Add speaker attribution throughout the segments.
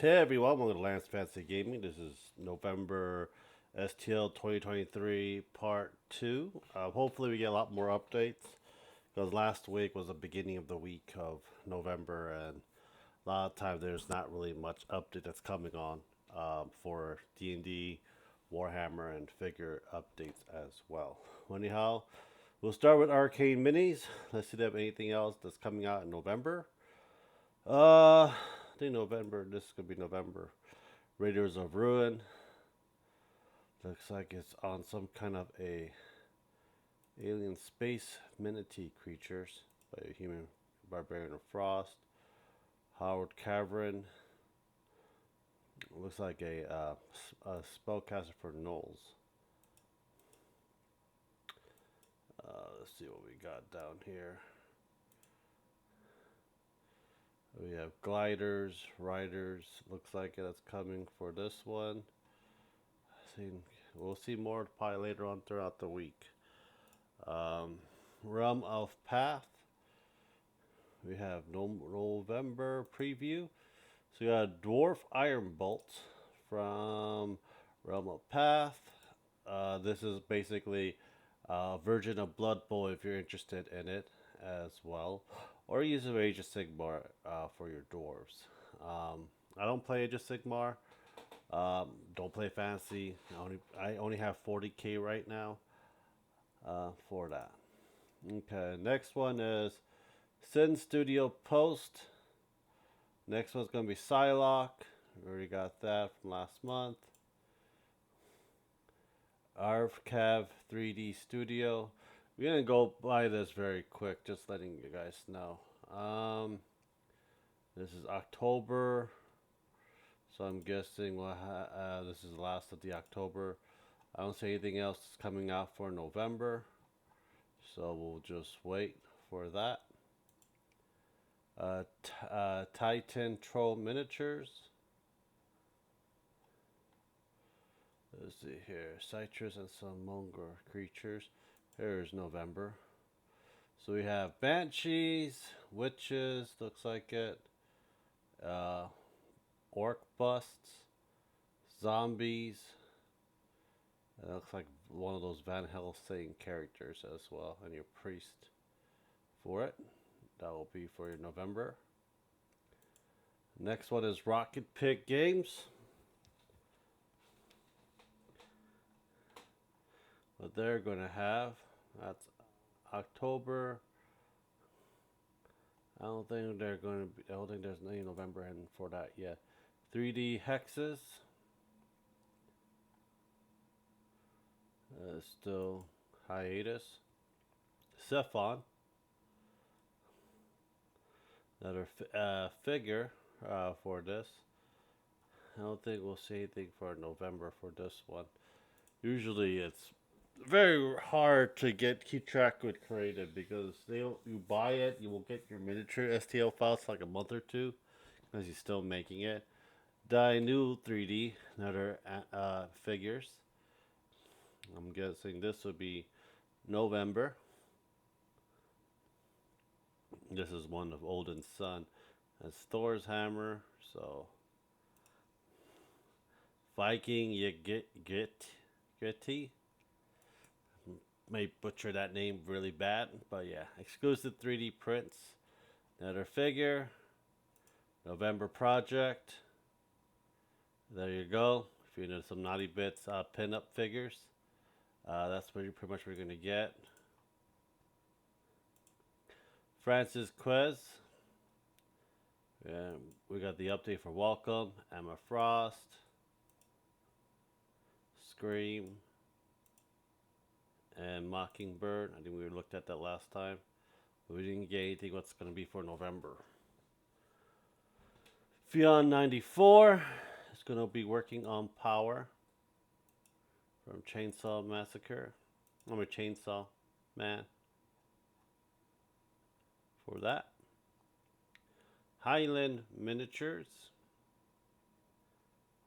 Speaker 1: Hey everyone, welcome to Lance Fantasy Gaming. This is November STL 2023 Part 2. Hopefully, we get a lot more updates because last week was the beginning of the week of November, and a lot of times there's not really much update that's coming on for D&D, Warhammer, and figure updates as well. Anyhow, we'll start with Arcane Minis. Let's see if they have anything else that's coming out in November. I think November. This could be November. Raiders of Ruin. Looks like it's on some kind of a alien space manatee creatures by a human barbarian of frost. Howard Cavern. Looks like a spellcaster for Knowles. Let's see what we got down here. We have gliders, riders. Looks like that's coming for this one. We'll see more probably later on throughout the week. Realm of Path. We have November preview. So we got Dwarf Iron Bolt from Realm of Path. This is basically a version of Blood Bowl if you're interested in it as well. Or use of Age of Sigmar for your dwarves. I don't play Age of Sigmar. Don't play fantasy. I only have 40k right now for that. Okay, next one is Sin Studio Post. Next one's going to be Psylocke. We already got that from last month. Arvcav 3D Studio. We're going to go by this very quick, just letting you guys know. This is October. So I'm guessing this is the last of the October. I don't see anything else coming out for November. So we'll just wait for that. Titan Troll Miniatures. Let's see here. Citrus and some Monger creatures. Here's November. So we have Banshees, Witches, looks like it. Orc Busts, Zombies. It looks like one of those Van Helsing characters as well. And your Priest for it. That will be for your November. Next one is Rocket Pig Games. What they're going to have, that's October. I don't think they're going to be, I don't think there's any November in for that yet. 3D Hexes. Still hiatus. Cephon. Another figure for this. I don't think we'll see anything for November for this one. Usually it's very hard to keep track with creative because you buy it, you will get your miniature STL files like a month or two because you're still making it. New 3D, another figures. I'm guessing this would be November. This is one of Odin's son. That's Thor's hammer. So Viking Yeti. May butcher that name really bad, but yeah, exclusive 3D prints. Another figure. November project. There you go. If you know some naughty bits, pin-up figures. That's pretty much what you're gonna get. Francis Quez. Yeah, we got the update for Welcome, Emma Frost, Scream, and Mockingbird. I think we looked at that last time. But we didn't get anything what's going to be for November. Fion 94 is going to be working on Power from Chainsaw Massacre. I'm a Chainsaw Man for that. Highland Miniatures.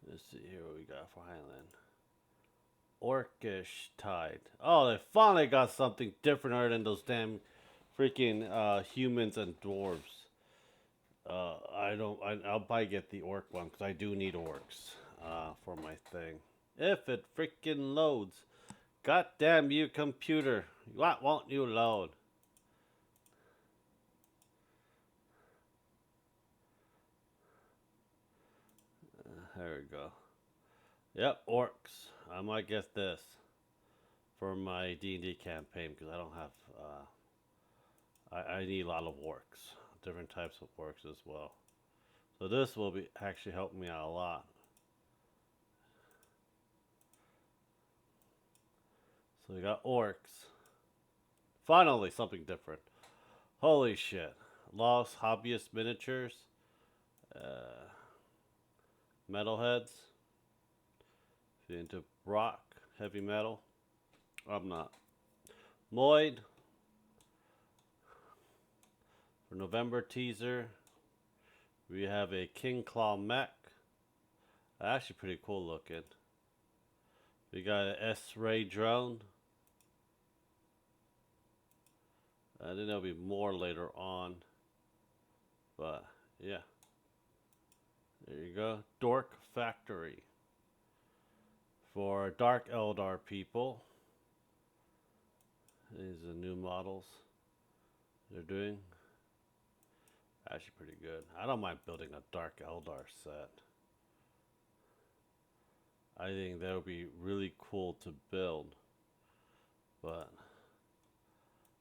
Speaker 1: Let's see here what we got for Highland. Orcish Tide. Oh, they finally got something different other than those damn freaking humans and dwarves. I don't. I'll probably get the orc one because I do need orcs for my thing. If it freaking loads. God damn you, computer. Why won't you load? There we go. Yep, orcs. I might get this for my D&D campaign because I don't have. I need a lot of orcs, different types of orcs as well. So this will be actually helping me out a lot. So we got orcs. Finally, something different. Holy shit! Lost hobbyist miniatures, uh, metalheads. If you're into rock, heavy metal, I'm not. Lloyd for November teaser. We have a King Claw mech. Actually, pretty cool looking. We got an S-Ray drone. I think there'll be more later on. But, yeah. There you go. Dork Factory. For Dark Eldar people. These are the new models they're doing. Actually pretty good. I don't mind building a Dark Eldar set. I think that would be really cool to build. But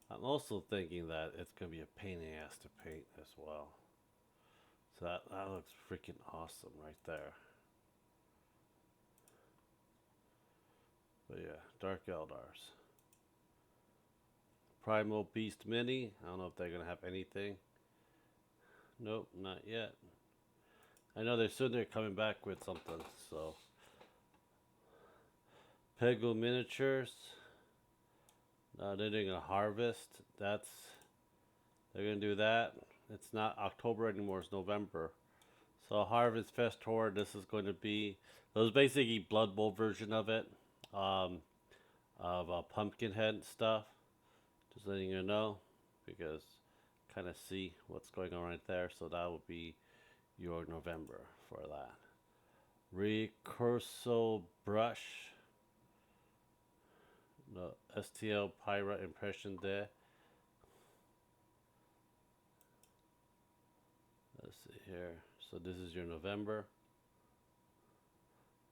Speaker 1: I'm also thinking that it's going to be a pain in the ass to paint as well. So that looks freaking awesome right there. But yeah, Dark Eldars. Primal Beast Mini. I don't know if they're going to have anything. Nope, not yet. I know they're coming back with something, so. Peggle Miniatures. They're doing a harvest. They're gonna do that. It's not October anymore, it's November. So Harvest Fest Tour, this is going to be, it was basically Blood Bowl version of it. Of Pumpkinhead stuff. Just letting you know, because kind of see what's going on right there. So that will be your November for that. Recurso Brush. The STL Pyra impression there. Let's see here. So this is your November.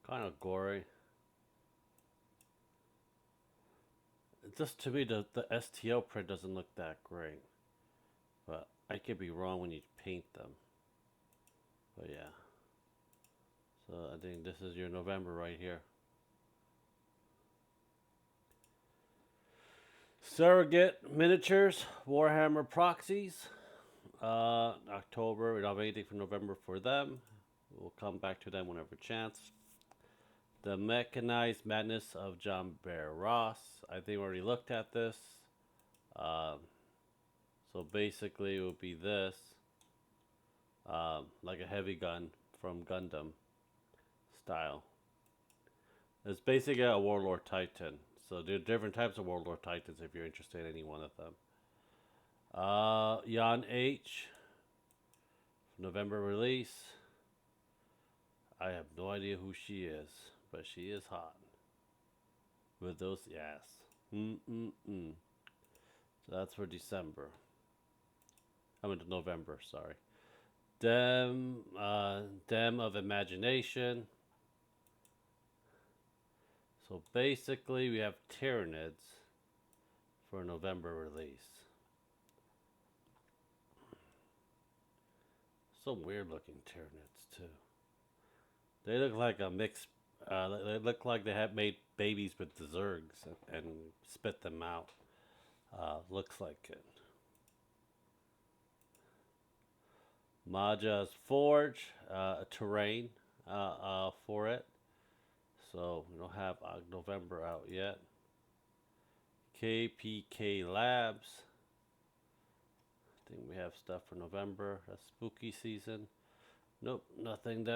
Speaker 1: Kind of gory. Just to me, the STL print doesn't look that great. But I could be wrong when you paint them. But yeah. So I think this is your November right here. Surrogate Miniatures, Warhammer Proxies. October, we don't have anything for November for them. We'll come back to them whenever chance. The Mechanized Madness of John Bear Ross. I think we already looked at this. So basically it would be this. Like a heavy gun from Gundam style. It's basically a Warlord Titan. So there are different types of Warlord Titans if you're interested in any one of them. Jan H. November release. I have no idea who she is, but she is hot. With those, yes. So that's for December. I mean November, sorry. Dem of Imagination. So basically we have Tyranids for November release. Some weird looking Tyranids too. They look like a mix. They look like they have made babies with the Zergs and spit them out. Looks like it. Maja's Forge, a terrain for it. So we don't have November out yet. KPK Labs. I think we have stuff for November. That's spooky season. Nope, nothing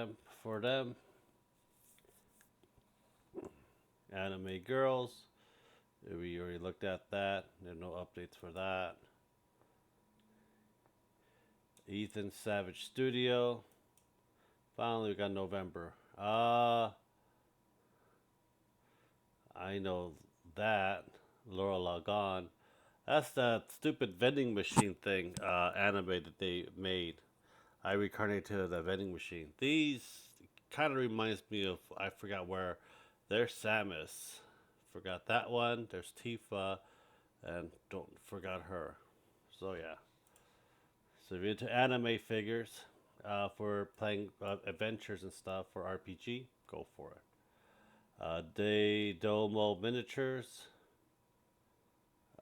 Speaker 1: for them. Anime Girls. We already looked at that. There are no updates for that. Ethan Savage Studio. Finally, we got November. I know that. Laura Lagon. That's that stupid vending machine thing anime that they made. I reincarnated the vending machine. These kind of reminds me of, I forgot where. There's Samus. Forgot that one. There's Tifa. And don't forgot her. So yeah. So if you're into anime figures for playing adventures and stuff for RPG, go for it. Day Domo Miniatures.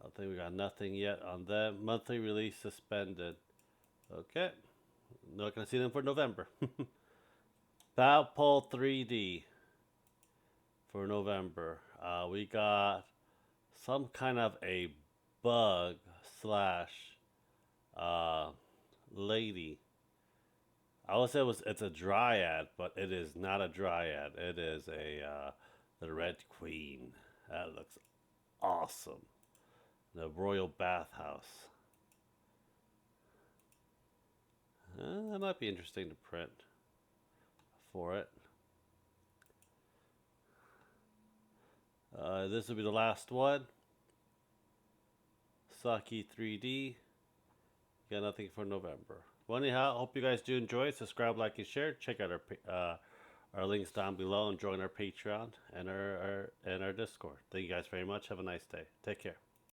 Speaker 1: I think we got nothing yet on them. Monthly release suspended. Okay. Not going to see them for November. Valpol 3D for November. We got some kind of a bug slash lady. I would say it's a dryad, but it is not a dryad. It is the Red Queen. That looks awesome. The Royal Bathhouse. That might be interesting to print for it. This will be the last one. Saki 3D. Got nothing for November. Well, anyhow, hope you guys do enjoy it. Subscribe, like, and share. Check out our links down below and join our Patreon and our Discord. Thank you guys very much. Have a nice day. Take care.